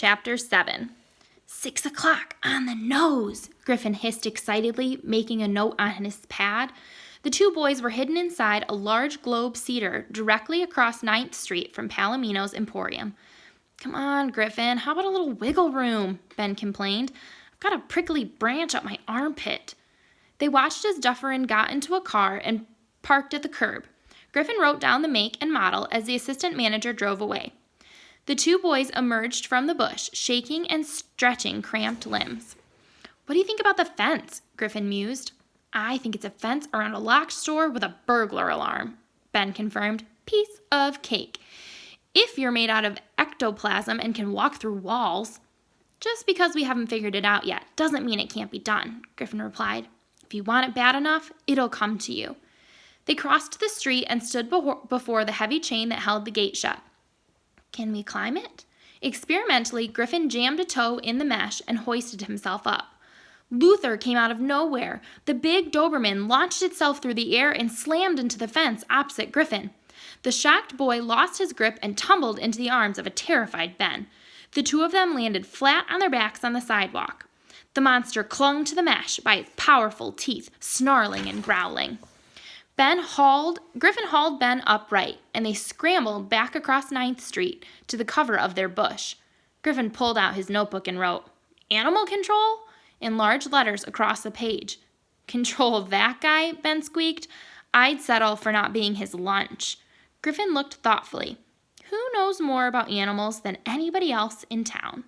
Chapter 7. 6 o'clock on the nose, Griffin hissed excitedly, making a note on his pad. The two boys were hidden inside a large globe cedar directly across 9th Street from Palomino's Emporium. Come on, Griffin, how about a little wiggle room? Ben complained. I've got a prickly branch up my armpit. They watched as Dufferin got into a car and parked at the curb. Griffin wrote down the make and model as the assistant manager drove away. The two boys emerged from the bush, shaking and stretching cramped limbs. What do you think about the fence? Griffin mused. I think it's a fence around a locked store with a burglar alarm, Ben confirmed. Piece of cake. If you're made out of ectoplasm and can walk through walls. Just because we haven't figured it out yet doesn't mean it can't be done, Griffin replied. If you want it bad enough, it'll come to you. They crossed the street and stood before the heavy chain that held the gate shut. Can we climb it? Experimentally, Griffin jammed a toe in the mesh and hoisted himself up. Luther came out of nowhere. The big Doberman launched itself through the air and slammed into the fence opposite Griffin. The shocked boy lost his grip and tumbled into the arms of a terrified Ben. The two of them landed flat on their backs on the sidewalk. The monster clung to the mesh by its powerful teeth, snarling and growling. Griffin hauled Ben upright, and they scrambled back across 9th Street to the cover of their bush. Griffin pulled out his notebook and wrote, "Animal control?" in large letters across the page. "Control that guy?" Ben squeaked. "I'd settle for not being his lunch." Griffin looked thoughtfully. Who knows more about animals than anybody else in town?